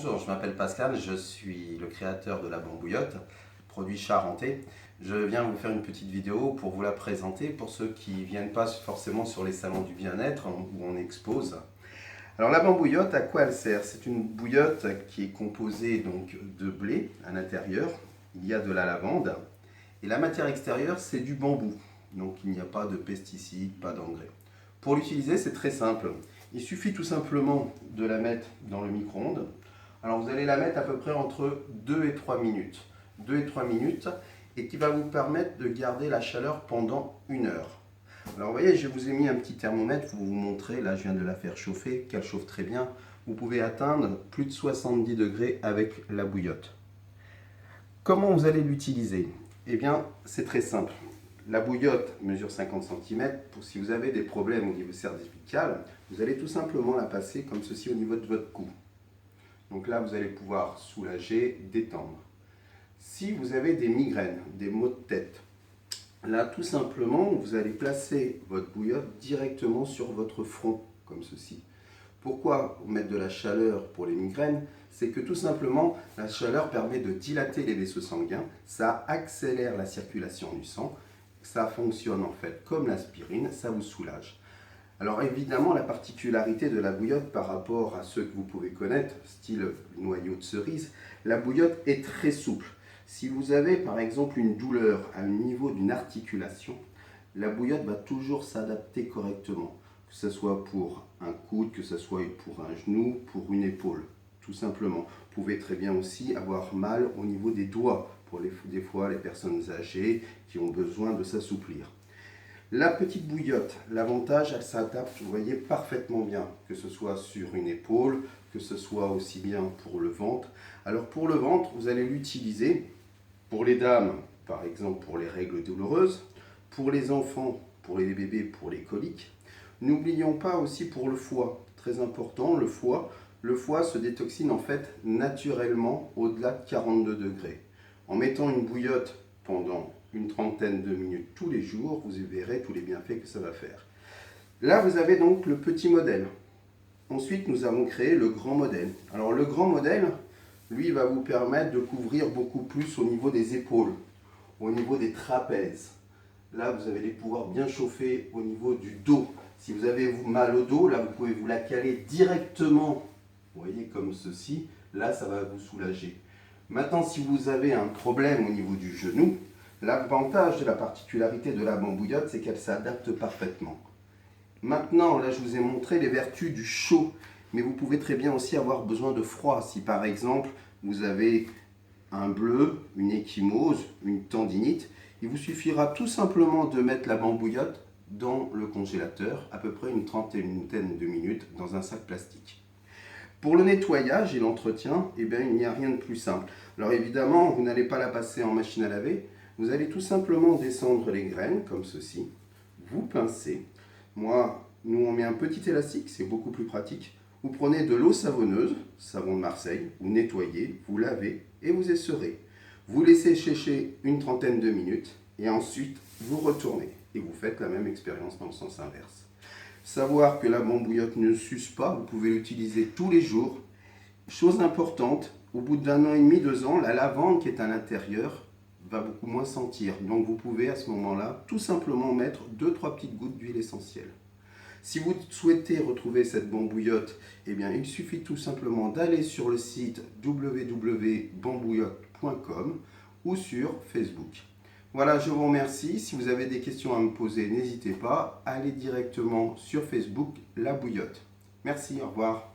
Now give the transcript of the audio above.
Bonjour, je m'appelle Pascal, je suis le créateur de la bambouillotte, produit charentais. Je viens vous faire une petite vidéo pour vous la présenter pour ceux qui ne viennent pas forcément sur les salons du bien-être où on expose. Alors la bambouillotte, à quoi elle sert? C'est une bouillotte qui est composée donc de blé à l'intérieur, il y a de la lavande et la matière extérieure c'est du bambou. Donc il n'y a pas de pesticides, pas d'engrais. Pour l'utiliser c'est très simple, il suffit tout simplement de la mettre dans le micro-ondes. Alors vous allez la mettre à peu près entre 2 et 3 minutes. 2 et 3 minutes et qui va vous permettre de garder la chaleur pendant 1 heure. Alors vous voyez, je vous ai mis un petit thermomètre pour vous montrer, là je viens de la faire chauffer, qu'elle chauffe très bien. Vous pouvez atteindre plus de 70 degrés avec la bouillotte. Comment vous allez l'utiliser? Eh bien c'est très simple. La bouillotte mesure 50 cm. Pour si vous avez des problèmes au niveau cervical, vous allez tout simplement la passer comme ceci au niveau de votre cou. Donc là, vous allez pouvoir soulager, détendre. Si vous avez des migraines, des maux de tête, là, tout simplement, vous allez placer votre bouillotte directement sur votre front, comme ceci. Pourquoi mettre de la chaleur pour les migraines? C'est que tout simplement, la chaleur permet de dilater les vaisseaux sanguins, ça accélère la circulation du sang, ça fonctionne en fait comme l'aspirine, ça vous soulage. Alors évidemment, la particularité de la bouillotte par rapport à ceux que vous pouvez connaître, style noyau de cerise, la bouillotte est très souple. Si vous avez par exemple une douleur à un niveau d'une articulation, la bouillotte va toujours s'adapter correctement. Que ce soit pour un coude, que ce soit pour un genou, pour une épaule, tout simplement. Vous pouvez très bien aussi avoir mal au niveau des doigts, pour des fois les personnes âgées qui ont besoin de s'assouplir. La petite bouillotte, l'avantage, elle s'adapte, vous voyez, parfaitement bien, que ce soit sur une épaule, que ce soit aussi bien pour le ventre. Alors pour le ventre, vous allez l'utiliser pour les dames, par exemple pour les règles douloureuses, pour les enfants, pour les bébés, pour les coliques. N'oublions pas aussi pour le foie, très important, le foie se détoxine en fait naturellement au-delà de 42 degrés. En mettant une bouillotte pendant une trentaine de minutes tous les jours, vous verrez tous les bienfaits que ça va faire. Là, vous avez donc le petit modèle. Ensuite, nous avons créé le grand modèle. Alors, le grand modèle, lui, va vous permettre de couvrir beaucoup plus au niveau des épaules, au niveau des trapèzes. Là, vous allez pouvoir bien chauffer au niveau du dos. Si vous avez mal au dos, là, vous pouvez vous la caler directement, vous voyez, comme ceci. Là, ça va vous soulager. Maintenant, si vous avez un problème au niveau du genou, l'avantage de la particularité de la bambouillotte, c'est qu'elle s'adapte parfaitement. Maintenant, là, je vous ai montré les vertus du chaud, mais vous pouvez très bien aussi avoir besoin de froid. Si par exemple, vous avez un bleu, une ecchymose, une tendinite, il vous suffira tout simplement de mettre la bambouillotte dans le congélateur, à peu près une trentaine de minutes, dans un sac plastique. Pour le nettoyage et l'entretien, eh bien, il n'y a rien de plus simple. Alors évidemment, vous n'allez pas la passer en machine à laver, vous allez tout simplement descendre les graines, comme ceci, vous pincez. Nous on met un petit élastique, c'est beaucoup plus pratique. Vous prenez de l'eau savonneuse, savon de Marseille, vous nettoyez, vous lavez et vous essorez. Vous laissez sécher une trentaine de minutes et ensuite vous retournez et vous faites la même expérience dans le sens inverse. Savoir que la bambouillotte ne s'use pas, vous pouvez l'utiliser tous les jours. Chose importante, au bout d'1 an et demi, 2 ans, la lavande qui est à l'intérieur va beaucoup moins sentir. Donc vous pouvez à ce moment-là tout simplement mettre 2-3 petites gouttes d'huile essentielle. Si vous souhaitez retrouver cette bambouillotte, eh bien, il suffit tout simplement d'aller sur le site www.bambouillotte.com ou sur Facebook. Voilà, je vous remercie. Si vous avez des questions à me poser, n'hésitez pas. Allez directement sur Facebook, La Bouillotte. Merci, au revoir.